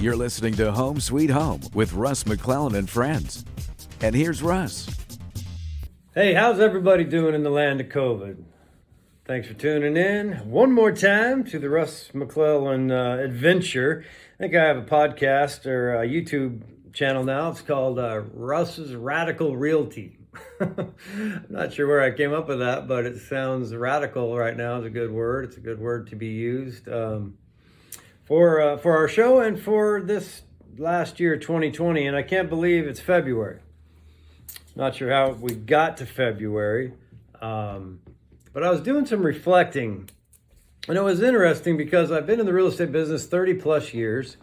You're listening to Home Sweet Home with Russ, McClellan, and friends. And here's Russ. Hey, how's everybody doing in the land of COVID? Thanks for tuning in one more time to the Russ McClellan adventure. I think I have a podcast or a YouTube channel now. It's called Russ's Radical Realty. I'm not sure where I came up with that, but it sounds radical right now is a good word. It's a good word to be used for our show and for this last year, 2020. And I can't believe it's February. Not sure how we got to February, but I was doing some reflecting, and it was interesting because I've been in the real estate business 30 plus years.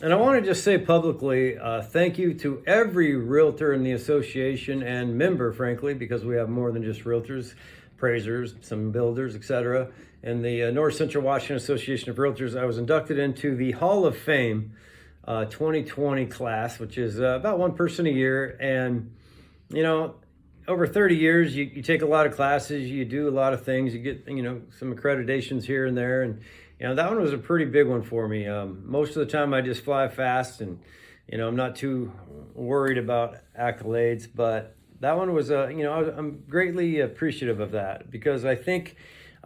And I want to just say publicly, thank you to every realtor in the association and member, frankly, because we have more than just realtors, appraisers, some builders, etc. And the North Central Washington Association of Realtors, I was inducted into the Hall of Fame 2020 class, which is about one person a year. And, you know, over 30 years, you take a lot of classes, you do a lot of things, you get, some accreditations here and there. And that one was a pretty big one for me. Most of the time I just fly fast and, I'm not too worried about accolades, but that one was, I'm greatly appreciative of that because I think,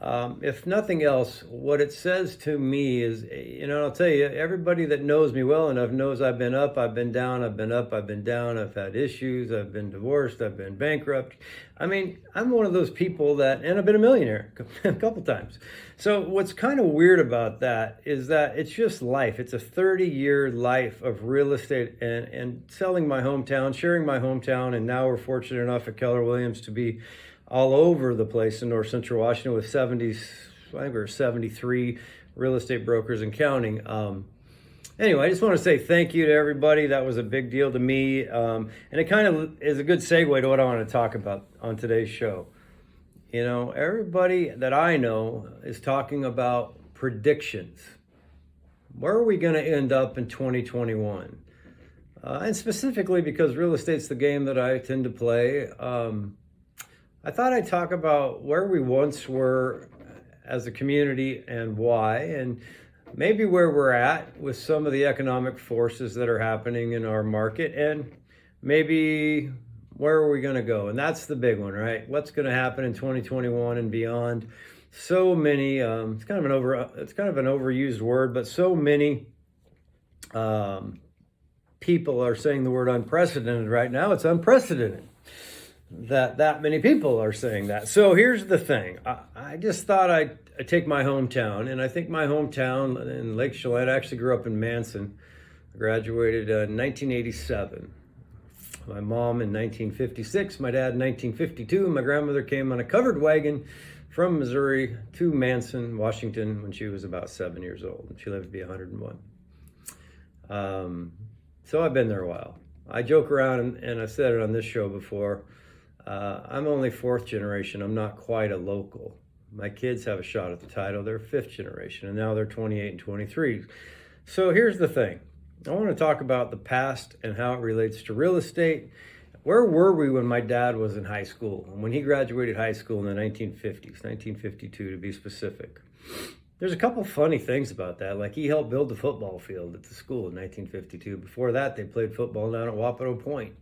if nothing else, what it says to me is, I'll tell you, everybody that knows me well enough knows I've been up, I've been down, I've been up, I've been down, I've had issues, I've been divorced, I've been bankrupt. I mean, I'm one of those people and I've been a millionaire a couple times. So what's kind of weird about that is that it's just life. It's a 30-year life of real estate and selling my hometown, sharing my hometown, and now we're fortunate enough at Keller Williams to be all over the place in North Central Washington with 73 real estate brokers and counting. Anyway, I just want to say thank you to everybody. That was a big deal to me. And it kind of is a good segue to what I want to talk about on today's show. Everybody that I know is talking about predictions. Where are we going to end up in 2021? And specifically because real estate's the game that I tend to play. I thought I'd talk about where we once were as a community and why, and maybe where we're at with some of the economic forces that are happening in our market, and maybe where are we going to go? And that's the big one, right? What's going to happen in 2021 and beyond? So many, it's kind of an overused word, but so many people are saying the word unprecedented right now. It's unprecedented that many people are saying that. So here's the thing. I just thought I'd take my hometown, and I think my hometown in Lake Chelan, I actually grew up in Manson. I graduated in 1987. My mom in 1956, my dad in 1952, and my grandmother came on a covered wagon from Missouri to Manson, Washington, when she was about 7 years old, and she lived to be 101. So I've been there a while. I joke around, and I've said it on this show before, I'm only fourth generation. I'm not quite a local. My kids have a shot at the title. They're fifth generation, and now they're 28 and 23. So here's the thing. I want to talk about the past and how it relates to real estate. Where were we when my dad was in high school? When he graduated high school in the 1950s, 1952 to be specific. There's a couple funny things about that. Like he helped build the football field at the school in 1952. Before that, they played football down at Wapato Point,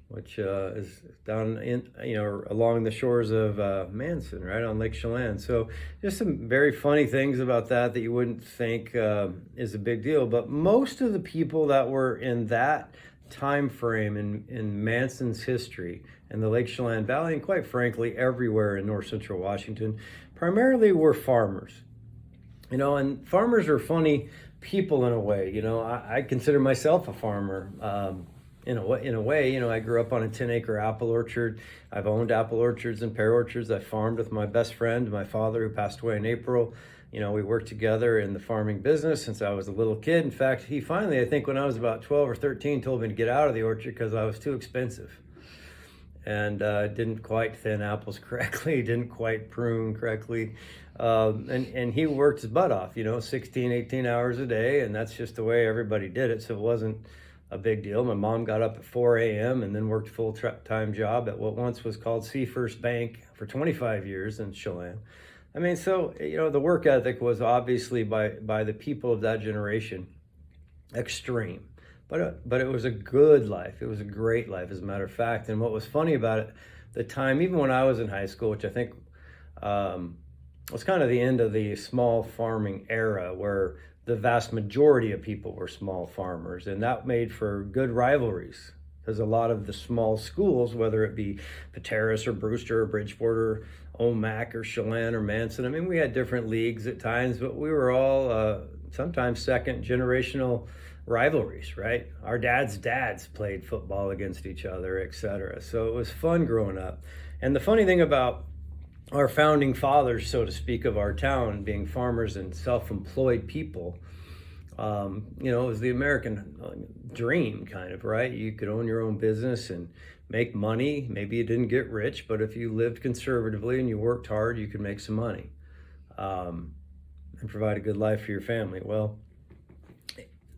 which is down in, along the shores of Manson, right on Lake Chelan. So just some very funny things about that you wouldn't think is a big deal. But most of the people that were in that time frame in Manson's history and the Lake Chelan Valley, and quite frankly, everywhere in North Central Washington, primarily were farmers. And farmers are funny people in a way. I consider myself a farmer. In a way, I grew up on a 10-acre apple orchard. I've owned apple orchards and pear orchards. I farmed with my best friend, my father, who passed away in April. We worked together in the farming business since I was a little kid. In fact, he finally, I think when I was about 12 or 13, told me to get out of the orchard because I was too expensive. And didn't quite thin apples correctly, didn't quite prune correctly. And he worked his butt off, 16, 18 hours a day. And that's just the way everybody did it. So it wasn't a big deal. My mom got up at 4 a.m. and then worked a full-time job at what once was called Sea First Bank for 25 years in Chelan. I mean, so, the work ethic was obviously by the people of that generation. extreme. But it was a good life. It was a great life, as a matter of fact. And what was funny about it, the time, even when I was in high school, which I think was kind of the end of the small farming era, where the vast majority of people were small farmers, and that made for good rivalries. Because a lot of the small schools, whether it be Pateros or Brewster or Bridgeport or Omak or Chelan or Manson, I mean, we had different leagues at times, but we were all sometimes second generational rivalries, right? Our dads played football against each other, etc. So it was fun growing up. And the funny thing about our founding fathers, so to speak, of our town being farmers and self-employed people, it was the American dream, kind of, right? You could own your own business and make money. Maybe you didn't get rich, but if you lived conservatively and you worked hard, you could make some money and provide a good life for your family. Well,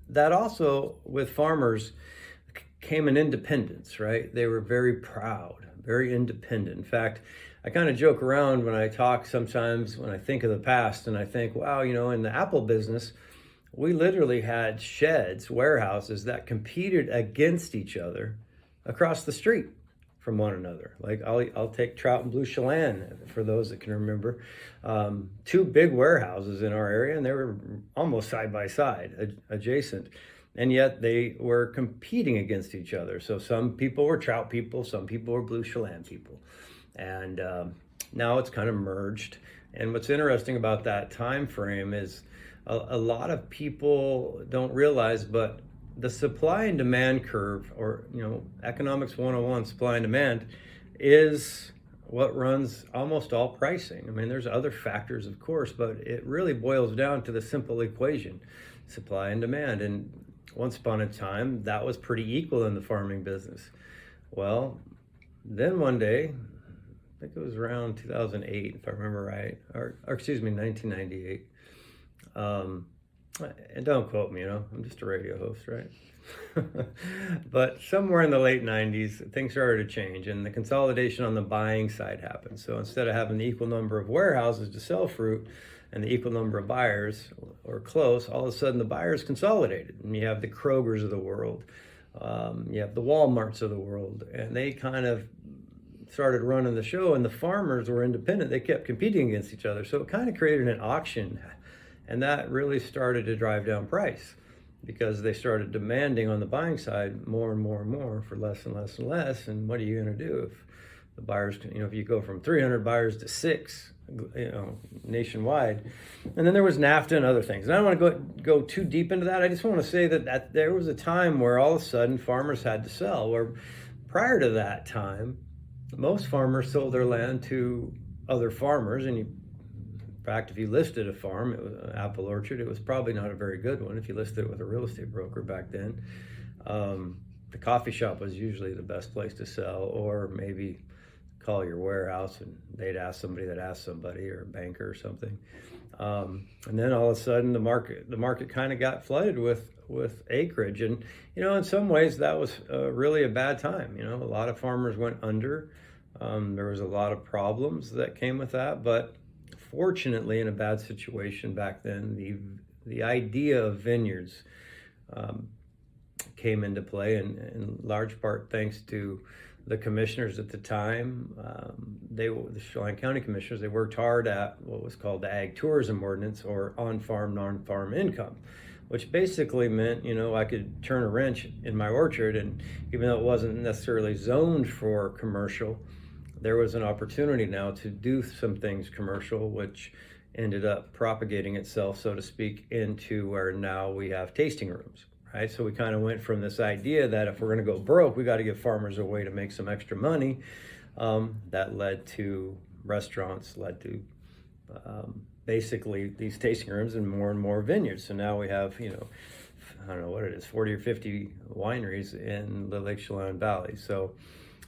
that also, with farmers, came an independence, right? They were very proud, very independent. In fact, I kind of joke around when I talk sometimes, when I think of the past, and I think, wow, in the Apple business, we literally had sheds, warehouses that competed against each other across the street from one another. Like I'll take Trout and Blue Chelan for those that can remember. Two big warehouses in our area, and they were almost side by side, adjacent. And yet they were competing against each other. So some people were Trout people, some people were Blue Chelan people. And now it's kind of merged. And what's interesting about that time frame is a lot of people don't realize, but the supply and demand curve, or economics 101, supply and demand, is what runs almost all pricing. I mean, there's other factors, of course, but it really boils down to the simple equation, supply and demand. And once upon a time, that was pretty equal in the farming business. Well, then one day, I think it was around 2008, if I remember right, or excuse me, 1998. And don't quote me, I'm just a radio host, right? But somewhere in the late 90s, things started to change, and the consolidation on the buying side happened. So instead of having the equal number of warehouses to sell fruit and the equal number of buyers, or close, all of a sudden the buyers consolidated. And you have the Krogers of the world, you have the Walmarts of the world, and they kind of started running the show, and the farmers were independent. They kept competing against each other. So it kind of created an auction, and that really started to drive down price, because they started demanding on the buying side more and more and more for less and less and less. And what are you going to do if the buyers, if you go from 300 buyers to 6, nationwide? And then there was NAFTA and other things. And I don't want to go too deep into that. I just want to say that there was a time where all of a sudden farmers had to sell, where prior to that time, most farmers sold their land to other farmers. And in fact, if you listed a farm, it was an apple orchard, it was probably not a very good one if you listed it with a real estate broker back then. The coffee shop was usually the best place to sell, or maybe call your warehouse and they'd ask somebody that asked somebody, or a banker or something. And then all of a sudden the market kind of got flooded with acreage. And, in some ways that was really a bad time. A lot of farmers went under. There was a lot of problems that came with that, but fortunately, in a bad situation back then, the idea of vineyards came into play, and in large part thanks to the commissioners at the time. The Chelan County commissioners, they worked hard at what was called the Ag Tourism Ordinance, or on-farm, non-farm income, which basically meant, I could turn a wrench in my orchard, and even though it wasn't necessarily zoned for commercial, there was an opportunity now to do some things commercial, which ended up propagating itself, so to speak, into where now we have tasting rooms, right? So we kind of went from this idea that if we're going to go broke, we got to give farmers a way to make some extra money. That led to restaurants, led to basically these tasting rooms and more vineyards. So now we have, I don't know what it is, 40 or 50 wineries in the Lake Chelan Valley. So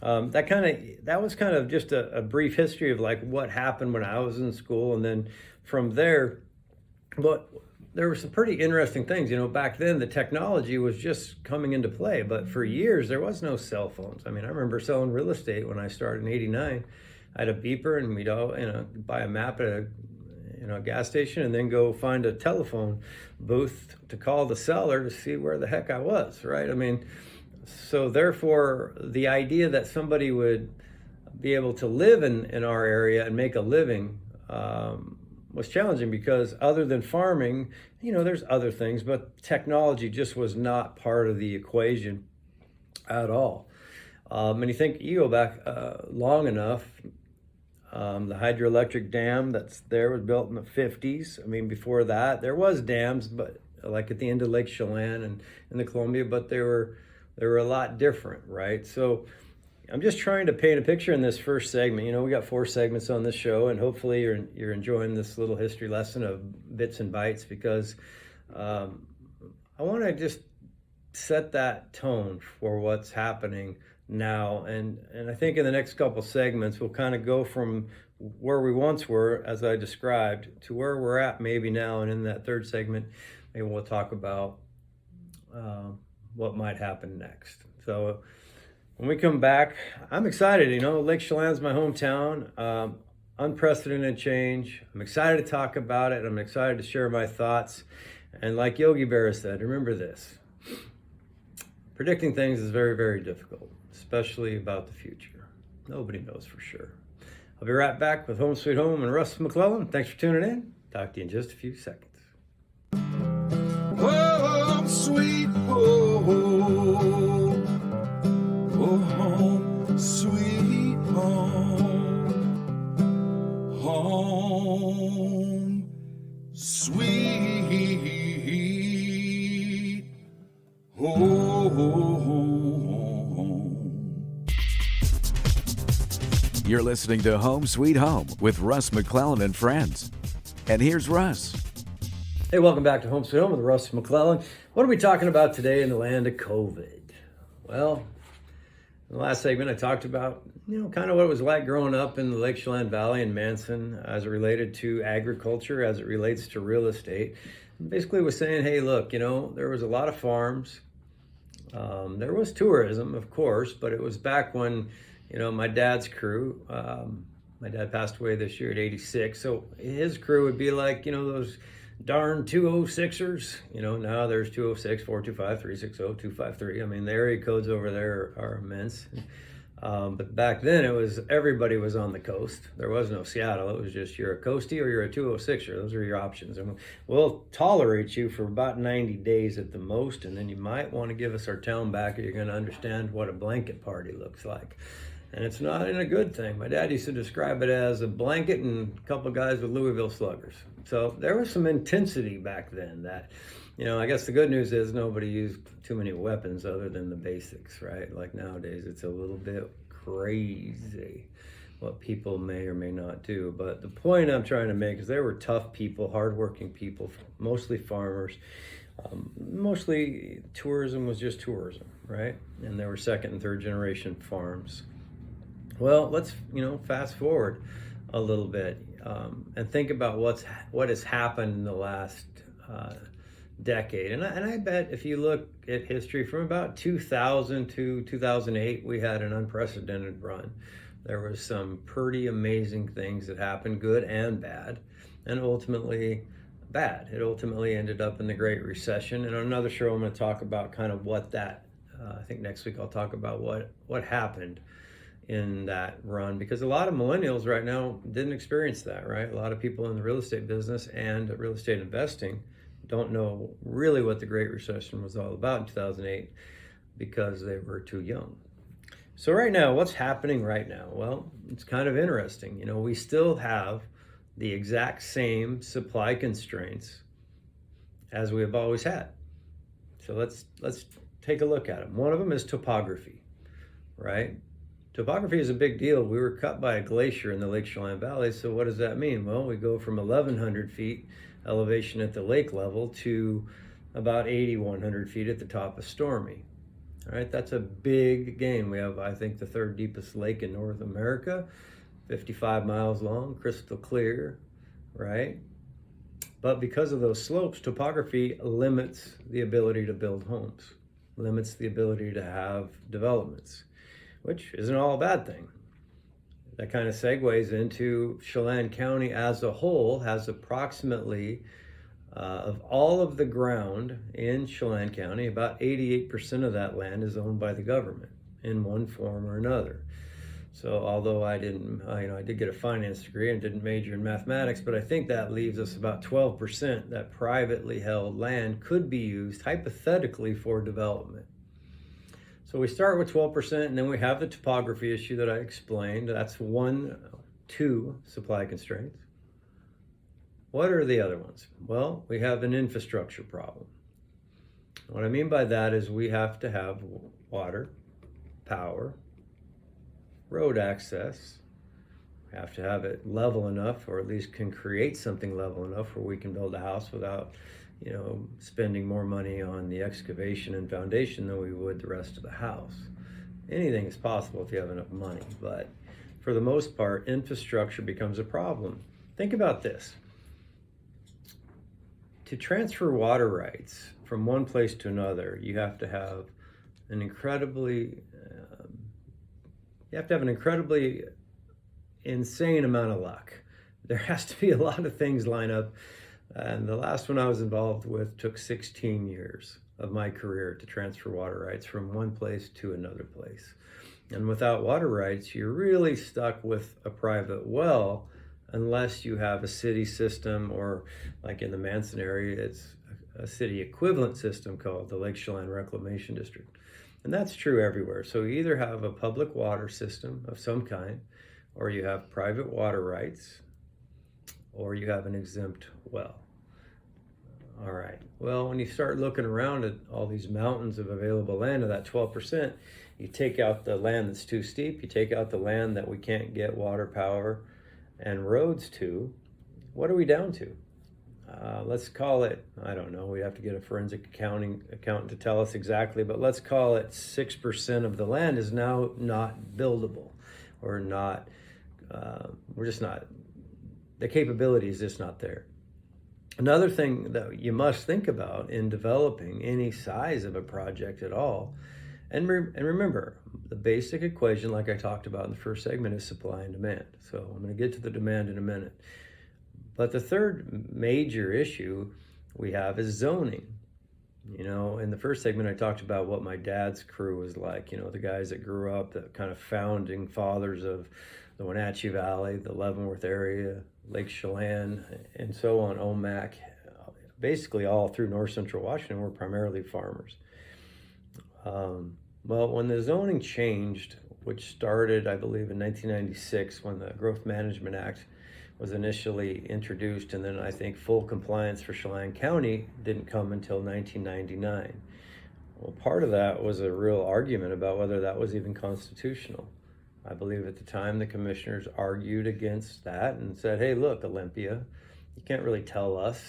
that was kind of just a brief history of like what happened when I was in school. And then from there, but there were some pretty interesting things. Back then the technology was just coming into play, but for years there was no cell phones. I mean, I remember selling real estate when I started in '89. I had a beeper, and we'd all, buy a map at a gas station and then go find a telephone booth to call the seller to see where the heck I was, right? I mean, so therefore, the idea that somebody would be able to live in our area and make a living was challenging, because other than farming, there's other things, but technology just was not part of the equation at all. And you go back long enough, the hydroelectric dam that's there was built in the 50s. I mean, before that, there was dams, but like at the end of Lake Chelan and in the Columbia, but they were a lot different, right? So I'm just trying to paint a picture in this first segment. We got 4 segments on this show, and hopefully you're enjoying this little history lesson of bits and bytes, because I want to just set that tone for what's happening now. And I think in the next couple segments, we'll kind of go from where we once were, as I described, to where we're at maybe now. And in that third segment, maybe we'll talk about what might happen next. So when we come back, I'm excited. Lake Chelan's my hometown. Unprecedented change. I'm excited to talk about it. I'm excited to share my thoughts. And like Yogi Berra said, remember this: predicting things is very, very difficult, especially about the future. Nobody knows for sure. I'll be right back with Home Sweet Home and Russ McClellan. Thanks for tuning in. Talk to you in just a few seconds. Home sweet home, oh home sweet home, home sweet home. You're listening to Home Sweet Home with Russ McClellan and friends. And here's Russ. Hey, welcome back to Home Sweet Home with Russ McClellan. What are we talking about today in the land of COVID? Well, in the last segment, I talked about, kind of what it was like growing up in the Lake Chelan Valley in Manson as it related to agriculture, as it relates to real estate. And basically was saying, hey, look, there was a lot of farms. There was tourism, of course, but it was back when, my dad's crew, my dad passed away this year at 86. So his crew would be like, those darn 206ers. Now there's 206, 425, 360, 253. I mean, the area codes over there are immense. But back then everybody was on the coast. There was no Seattle. It was just, you're a coastie or you're a 206er. Those are your options. And we'll tolerate you for about 90 days at the most. And then you might want to give us our town back, or you're going to understand what a blanket party looks like. And it's not in a good thing. My dad used to describe it as a blanket and a couple of guys with Louisville sluggers. So there was some intensity back then that, I guess the good news is nobody used too many weapons other than the basics, right? Like nowadays, it's a little bit crazy what people may or may not do. But the point I'm trying to make is they were tough people, hardworking people, mostly farmers. Mostly tourism was just tourism, right? And there were second and third generation farms. Well, let's, fast forward a little bit and think about what has happened in the last decade. And I bet if you look at history from about 2000 to 2008, we had an unprecedented run. There was some pretty amazing things that happened, good and bad, and ultimately bad. It ultimately ended up in the Great Recession. And on another show, I'm going to talk about kind of what that, I think next week I'll talk about what happened in that run, because a lot of millennials right now didn't experience that, right? A lot of people in the real estate business and real estate investing don't know really what the Great Recession was all about in 2008 because they were too young. So right now, what's happening right now? Well, it's kind of interesting. We still have the exact same supply constraints as we have always had. So let's take a look at them. One of them is topography, right? Topography is a big deal. We were cut by a glacier in the Lake Chelan Valley. So what does that mean? Well, we go from 1,100 feet elevation at the lake level to about 8,100 feet at the top of Stormy. All right, that's a big gain. We have, I think, the third deepest lake in North America, 55 miles long, crystal clear, right? But because of those slopes, topography limits the ability to build homes, limits the ability to have developments, which isn't all a bad thing. that kind of segues into Chelan County as a whole has approximately, of all of the ground in Chelan County, about 88% of that land is owned by the government in one form or another. So although I didn't, I did get a finance degree and didn't major in mathematics, but I think that leaves us about 12% that privately held land could be used hypothetically for development. So we start with 12%, and then we have the topography issue that I explained. That's two supply constraints. What are the other ones? Well, we have an infrastructure problem. What I mean by that is we have to have water, power, road access. We have to have it level enough, or at least can create something level enough where we can build a house without spending more money on the excavation and foundation than we would the rest of the house. Anything is possible if you have enough money, but for the most part, infrastructure becomes a problem. Think about this. To transfer water rights from one place to another, you have to have an incredibly insane amount of luck. There has to be a lot of things line up. And the last one I was involved with took 16 years of my career to transfer water rights from one place to another place. And without water rights, you're really stuck with a private well unless you have a city system, or like in the Manson area, it's a city equivalent system called the Lake Chelan Reclamation District. And that's true everywhere. So you either have a public water system of some kind, or you have private water rights, or you have an exempt well. All right. Well, when you start looking around at all these mountains of available land of that 12%, you take out the land that's too steep, you take out the land that we can't get water, power, and roads to. What are we down to? Let's call it, I don't know, we'd have to get a forensic accountant to tell us exactly, but let's call it 6% of the land is now not buildable, or not, the capability is just not there. Another thing that you must think about in developing any size of a project at all, and remember, the basic equation, like I talked about in the first segment, is supply and demand. So I'm going to get to the demand in a minute. But the third major issue we have is zoning. In the first segment, I talked about what my dad's crew was like, the guys that grew up, the kind of founding fathers of the Wenatchee Valley, the Leavenworth area, Lake Chelan, and so on, Omak, basically all through north central Washington were primarily farmers. Well, when the zoning changed, which started, I believe, in 1996, when the Growth Management Act was initially introduced, and then I think full compliance for Chelan County didn't come until 1999. Well, part of that was a real argument about whether that was even constitutional. I believe at the time the commissioners argued against that and said, hey, look, Olympia, you can't really tell us,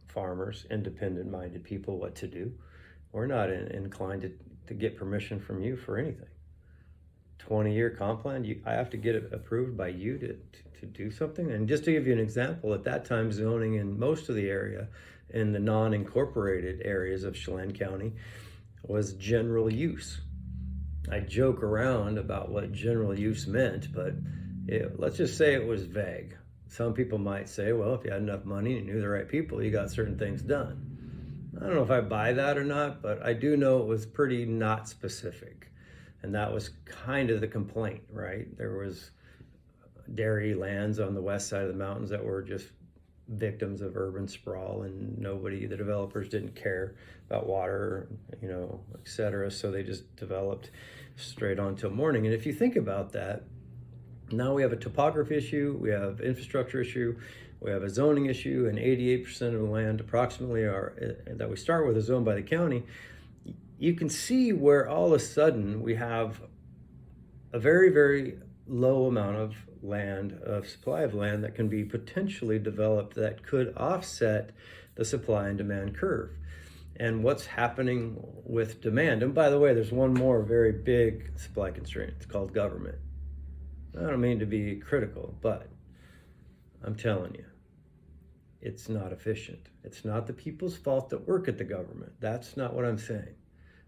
farmers, independent-minded people, what to do. We're not inclined to get permission from you for anything. 20-year comp plan, I have to get it approved by you to do something. And just to give you an example, at that time, zoning in most of the area, in the non-incorporated areas of Chelan County, was general use. I joke around about what general use meant, but let's just say it was vague. Some people might say, well, if you had enough money and knew the right people, you got certain things done. I don't know if I buy that or not, but I do know it was pretty not specific. And that was kind of the complaint, right? There was dairy lands on the west side of the mountains that were just victims of urban sprawl, and the developers didn't care about water, et cetera. So they just developed straight on till morning. And if you think about that, now we have a topography issue, we have infrastructure issue, we have a zoning issue, and 88% of the land approximately that we start with is owned by the county. You can see where all of a sudden we have a very, very low amount of supply of land that can be potentially developed that could offset the supply and demand curve. And what's happening with demand? And by the way, there's one more very big supply constraint. It's called government. I don't mean to be critical, but I'm telling you, it's not efficient. It's not the people's fault that work at the government. That's not what I'm saying.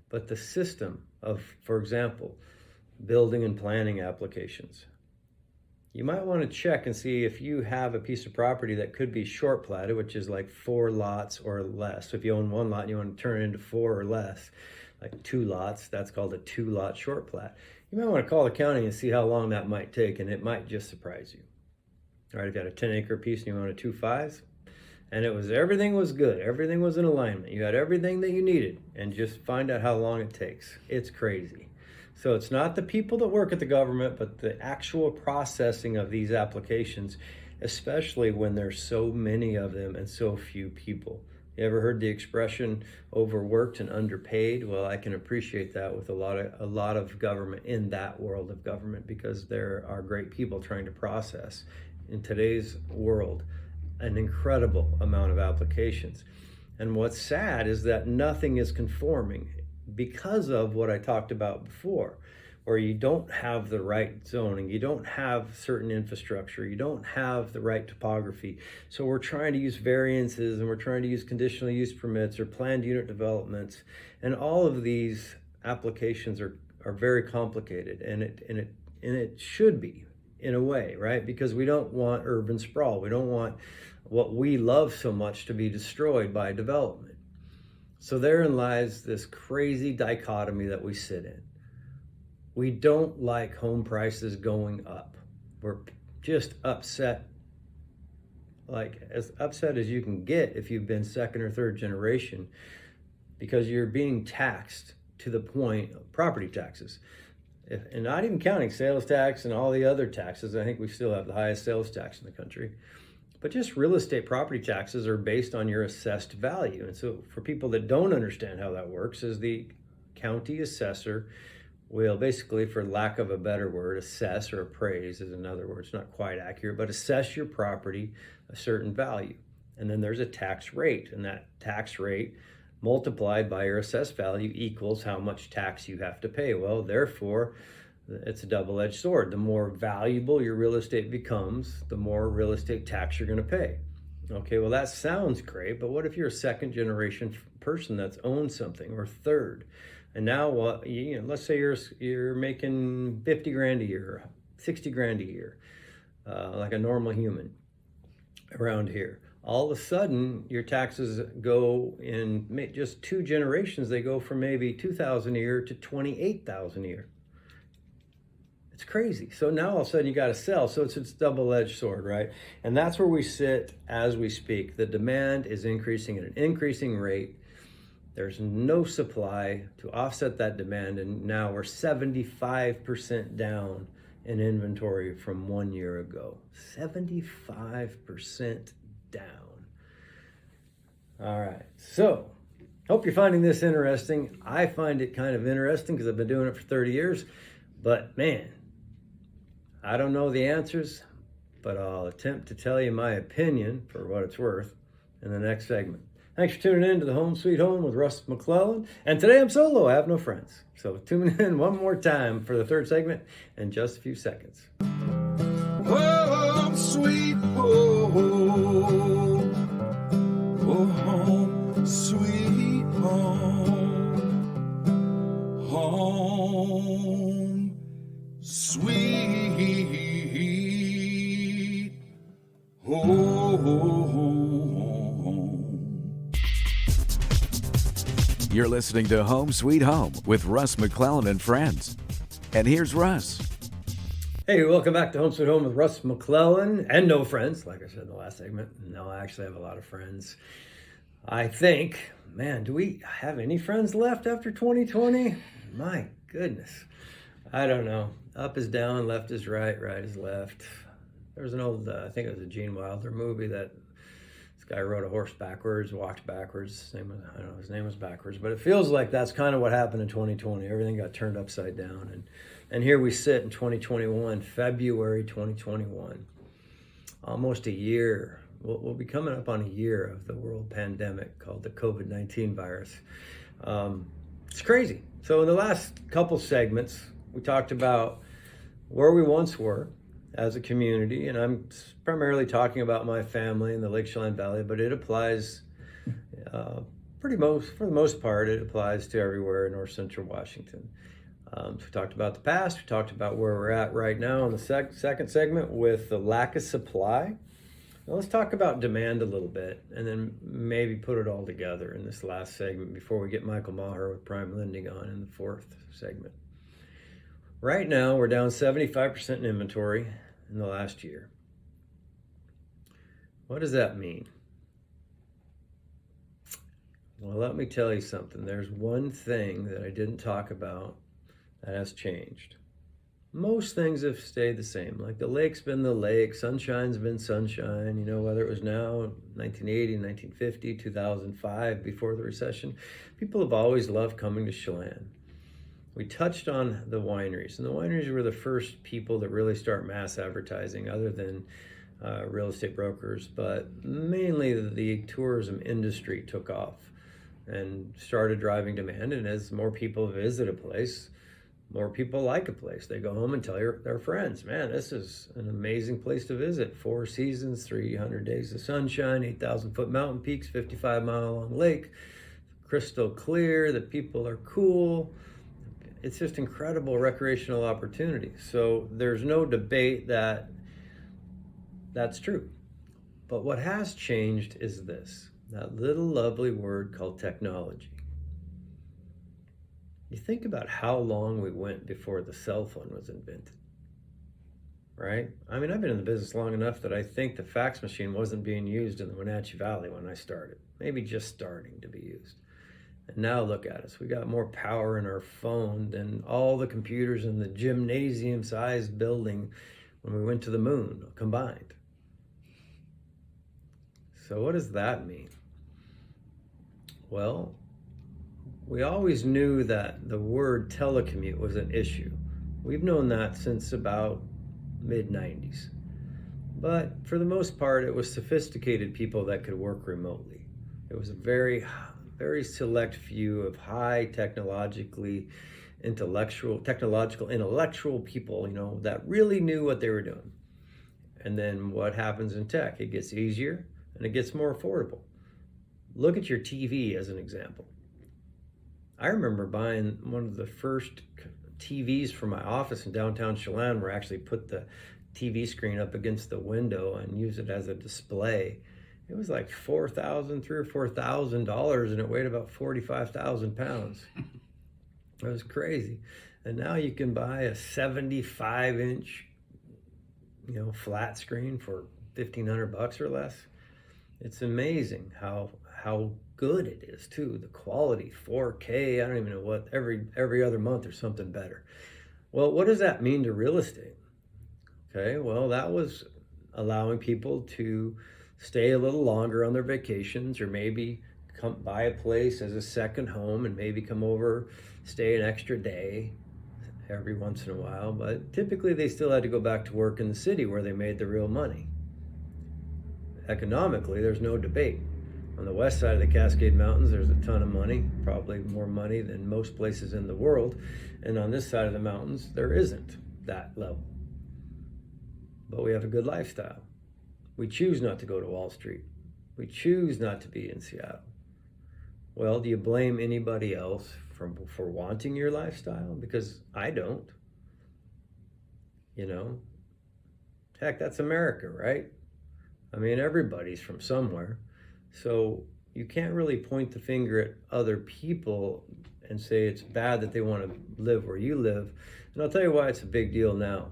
But the system of, for example, building and planning applications. you might want to check and see if you have a piece of property that could be short platted, which is like 4 lots or less. So if you own 1 lot and you want to turn it into 4 or less, like 2 lots, that's called a 2-lot short plat. You might want to call the county and see how long that might take, and it might just surprise you. All right, if you had a 10-acre piece and you own a 2.5s, and everything was good, everything was in alignment, you had everything that you needed, and just find out how long it takes. It's crazy. So it's not the people that work at the government, but the actual processing of these applications, especially when there's so many of them and so few people. You ever heard the expression overworked and underpaid? Well, I can appreciate that with a lot of government in that world of government, because there are great people trying to process in today's world an incredible amount of applications. And what's sad is that nothing is conforming because of what I talked about before, where you don't have the right zoning, you don't have certain infrastructure, you don't have the right topography. So we're trying to use variances, and we're trying to use conditional use permits or planned unit developments, and all of these applications are very complicated, and it should be, in a way, right? Because we don't want urban sprawl. We don't want what we love so much to be destroyed by development. So therein lies this crazy dichotomy that we sit in. We don't like home prices going up. We're just upset, like as upset as you can get if you've been second or third generation, because you're being taxed to the point of property taxes. And not even counting sales tax and all the other taxes. I think we still have the highest sales tax in the country. But just real estate property taxes are based on your assessed value. And so for people that don't understand how that works, is the county assessor will basically, for lack of a better word, assess or appraise is another word. It's not quite accurate, but assess your property a certain value. And then there's a tax rate, and that tax rate multiplied by your assessed value equals how much tax you have to pay. Well, therefore, it's a double-edged sword. The more valuable your real estate becomes, the more real estate tax you're going to pay. Okay, well, that sounds great, but what if you're a second-generation person that's owned something, or third? And now, let's say you're making 50 grand a year, 60 grand a year, like a normal human around here. All of a sudden, your taxes go in just 2 generations. They go from maybe $2,000 a year to $28,000 a year. It's crazy. So now all of a sudden you got to sell. So it's double-edged sword, right? And that's where we sit as we speak. The demand is increasing at an increasing rate. There's no supply to offset that demand. And now we're 75% down in inventory from 1 year ago. 75% down. All right. So hope you're finding this interesting. I find it kind of interesting because I've been doing it for 30 years. But man, I don't know the answers, but I'll attempt to tell you my opinion for what it's worth in the next segment. Thanks for tuning in to the Home Sweet Home with Russ McClellan. And today I'm solo, I have no friends. So tune in one more time for the third segment in just a few seconds. Home sweet home. Oh, home sweet home. Home sweet home. You're listening to Home Sweet Home with Russ McClellan and friends. And here's Russ. Hey, welcome back to Home Sweet Home with Russ McClellan and no friends. Like I said in the last segment, no, I actually have a lot of friends. I think, man, do we have any friends left after 2020? My goodness. I don't know. Up is down, left is right, right is left. There was an old, I think it was a Gene Wilder movie that this guy rode a horse backwards, walked backwards. His name was backwards. But it feels like that's kind of what happened in 2020. Everything got turned upside down. And here we sit in 2021, February 2021. Almost a year. We'll be coming up on a year of the world pandemic called the COVID-19 virus. It's crazy. So in the last couple segments, we talked about where we once were as a community, and I'm primarily talking about my family in the Lake Chelan Valley, but it applies for the most part, it applies to everywhere in North Central Washington. So we talked about the past. We talked about where we're at right now in the second segment with the lack of supply. Now let's talk about demand a little bit, and then maybe put it all together in this last segment before we get Michael Maher with Prime Lending on in the fourth segment. Right now, we're down 75% in inventory in the last year. What does that mean? Well, let me tell you something. There's one thing that I didn't talk about that has changed. Most things have stayed the same. Like the lake's been the lake, sunshine's been sunshine, you know, whether it was now, 1980, 1950, 2005, before the recession. People have always loved coming to Chelan. We touched on the wineries, and the wineries were the first people that really start mass advertising other than real estate brokers, but mainly the tourism industry took off and started driving demand. And as more people visit a place, more people like a place. They go home and tell their friends, man, this is an amazing place to visit. 4 seasons, 300 days of sunshine, 8,000 foot mountain peaks, 55-mile long lake, crystal clear, the people are cool. It's just incredible recreational opportunity. So there's no debate that that's true. But what has changed is this, that little lovely word called technology. You think about how long we went before the cell phone was invented, right? I mean, I've been in the business long enough that I think the fax machine wasn't being used in the Wenatchee Valley when I started, maybe just starting to be used. And now look at us. We got more power in our phone than all the computers in the gymnasium-sized building when we went to the moon combined. So what does that mean? Well, we always knew that the word telecommute was an issue. We've known that since about mid-90s. But for the most part, it was sophisticated people that could work remotely. It was a very select few of high intellectual people, you know, that really knew what they were doing. And then what happens in tech? It gets easier and it gets more affordable. Look at your TV as an example. I remember buying one of the first TVs for my office in downtown Chelan, where I actually put the TV screen up against the window and use it as a display. It was like $3,000 or $4,000, and it weighed about 45,000 pounds. It was crazy. And now you can buy a 75-inch, you know, flat screen for $1,500 or less. It's amazing how good it is too. The quality, 4K. I don't even know what, every other month or something better. Well, what does that mean to real estate? Okay, well, that was allowing people to stay a little longer on their vacations, or maybe come buy a place as a second home and maybe come over, stay an extra day every once in a while. But typically they still had to go back to work in the city where they made the real money. Economically, there's no debate. On the west side of the Cascade Mountains, there's a ton of money, probably more money than most places in the world. And on this side of the mountains, there isn't that level. But we have a good lifestyle. We choose not to go to Wall Street. We choose not to be in Seattle. Well, do you blame anybody else for wanting your lifestyle? Because I don't. You know, heck, that's America, right? I mean, everybody's from somewhere. So you can't really point the finger at other people and say it's bad that they want to live where you live. And I'll tell you why it's a big deal now.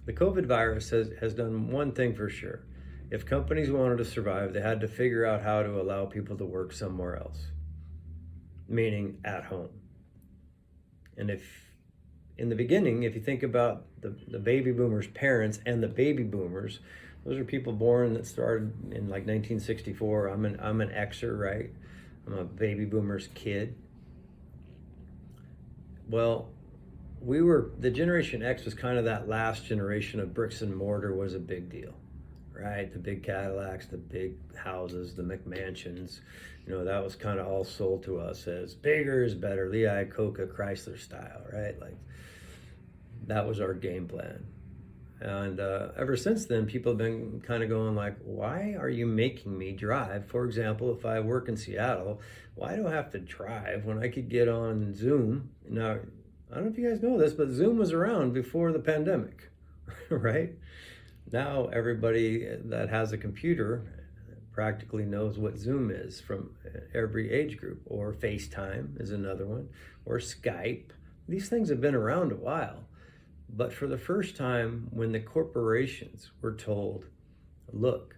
The COVID virus has done one thing for sure. If companies wanted to survive, they had to figure out how to allow people to work somewhere else, meaning at home. And if in the beginning, if you think about the baby boomers' parents and the baby boomers, those are people born that started in like 1964. I'm an Xer, right? I'm a baby boomer's kid. Well, the Generation X was kind of that last generation of bricks and mortar was a big deal, right? The big Cadillacs, the big houses, the McMansions, you know, that was kind of all sold to us as bigger is better, Lee Iacocca, Chrysler style, right? Like that was our game plan. And ever since then, people have been kind of going like, why are you making me drive? For example, if I work in Seattle, why do I have to drive when I could get on Zoom? Now, I don't know if you guys know this, but Zoom was around before the pandemic, right? Now everybody that has a computer practically knows what Zoom is from every age group, or FaceTime is another one, or Skype. These things have been around a while, but for the first time, when the corporations were told, look,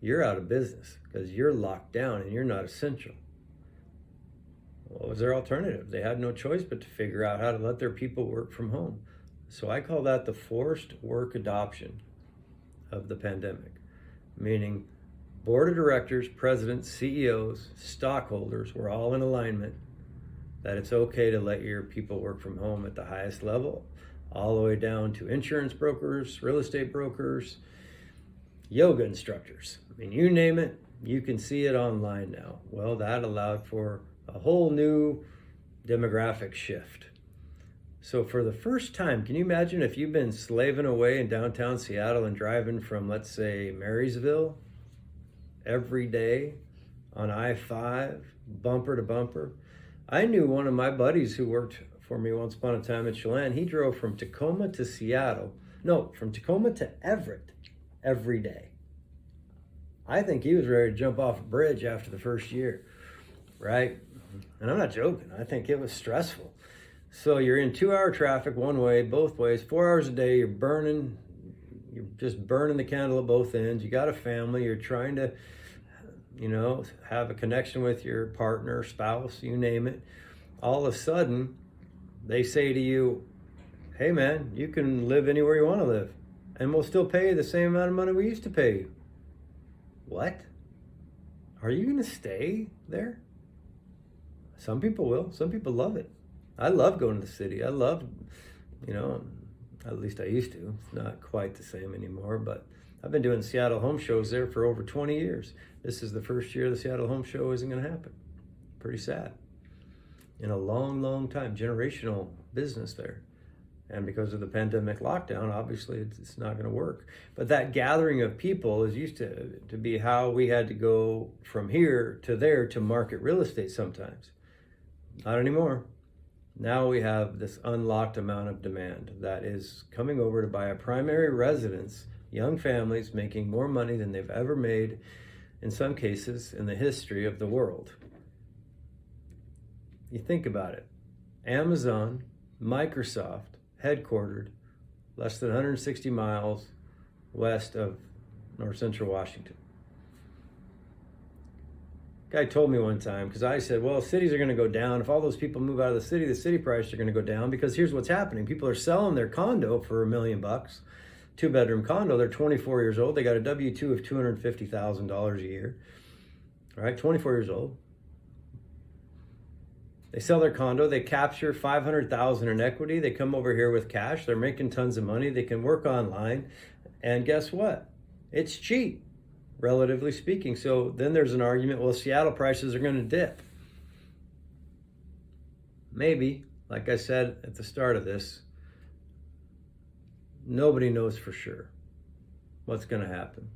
you're out of business because you're locked down and you're not essential. What was their alternative? They had no choice but to figure out how to let their people work from home. So I call that the forced work adoption of the pandemic, meaning board of directors, presidents, CEOs, stockholders were all in alignment that it's okay to let your people work from home at the highest level, all the way down to insurance brokers, real estate brokers, yoga instructors. I mean, you name it, you can see it online now. Well, that allowed for a whole new demographic shift. So for the first time, can you imagine if you've been slaving away in downtown Seattle and driving from, let's say, Marysville every day on I-5, bumper to bumper? I knew one of my buddies who worked for me once upon a time in Chelan. He drove from Tacoma to Seattle. No, from Tacoma to Everett every day. I think he was ready to jump off a bridge after the first year, right? And I'm not joking. I think it was stressful. So you're in 2-hour traffic one way, both ways, 4 hours a day. You're just burning the candle at both ends. You got a family. You're trying to, have a connection with your partner, spouse, you name it. All of a sudden, they say to you, hey man, you can live anywhere you want to live, and we'll still pay you the same amount of money we used to pay you. What? Are you going to stay there? Some people will. Some people love it. I love going to the city. I love, at least I used to. It's not quite the same anymore, but I've been doing Seattle home shows there for over 20 years. This is the first year the Seattle home show isn't going to happen. Pretty sad. In a long, long time, generational business there. And because of the pandemic lockdown, obviously it's not going to work. But that gathering of people is used to be how we had to go from here to there to market real estate sometimes. Not anymore. Now we have this unlocked amount of demand that is coming over to buy a primary residence, young families making more money than they've ever made, in some cases, in the history of the world. You think about it. Amazon, Microsoft, headquartered less than 160 miles west of North Central Washington. Guy told me one time, because I said, well, cities are going to go down. If all those people move out of the city prices are going to go down, because here's what's happening. People are selling their condo for $1 million, 2-bedroom condo. They're 24 years old. They got a W-2 of $250,000 a year. All right, 24 years old. They sell their condo, they capture $500,000 in equity, they come over here with cash, they're making tons of money, they can work online, and guess what? It's cheap, relatively speaking. So then there's an argument, well, Seattle prices are going to dip. Maybe, like I said at the start of this, nobody knows for sure what's going to happen.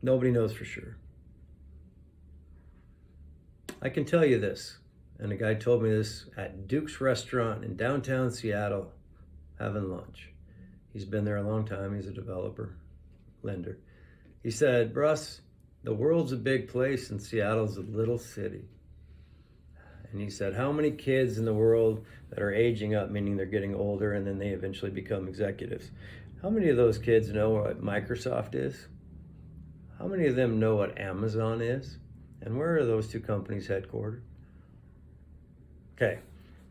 Nobody knows for sure. I can tell you this. And a guy told me this at Duke's Restaurant in downtown Seattle, having lunch. He's been there a long time. He's a developer, lender. He said, Russ, the world's a big place and Seattle's a little city. And he said, how many kids in the world that are aging up, meaning they're getting older and then they eventually become executives, how many of those kids know what Microsoft is? How many of them know what Amazon is? And where are those two companies headquartered? Okay,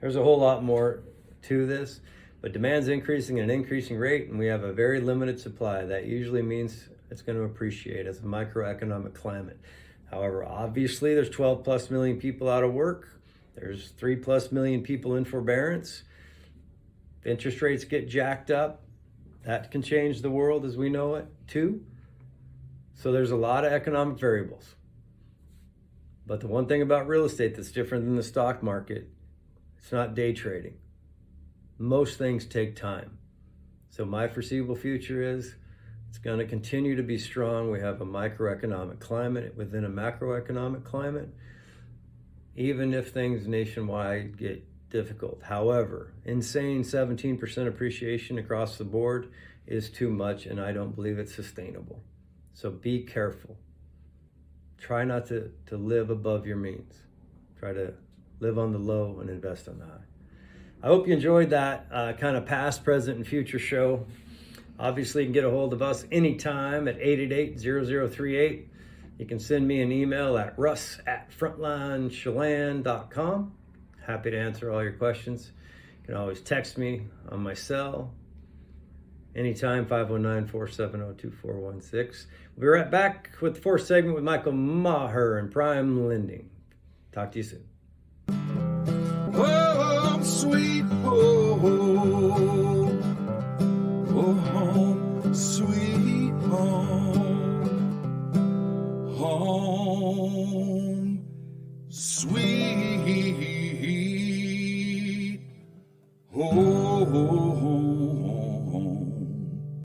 there's a whole lot more to this, but demand's increasing at an increasing rate, and we have a very limited supply. That usually means it's going to appreciate as a microeconomic climate. However, obviously, there's 12 plus million people out of work. There's 3 plus million people in forbearance. If interest rates get jacked up, that can change the world as we know it too. So there's a lot of economic variables. But the one thing about real estate that's different than the stock market, it's not day trading. Most things take time. So my foreseeable future is it's going to continue to be strong. We have a microeconomic climate within a macroeconomic climate. Even if things nationwide get difficult. However, insane 17% appreciation across the board is too much, and I don't believe it's sustainable. So be careful. Try not to live above your means. Try to live on the low and invest on the high. I hope you enjoyed that kind of past, present, and future show. Obviously, you can get a hold of us anytime at 888-0038. You can send me an email at russ@frontlinechelan.com. Happy to answer all your questions. You can always text me on my cell anytime, 519-470-2416. We'll be right back with the fourth segment with Michael Maher and Prime Lending. Talk to you soon. Home, sweet home. Oh, home, sweet home. Home, sweet home.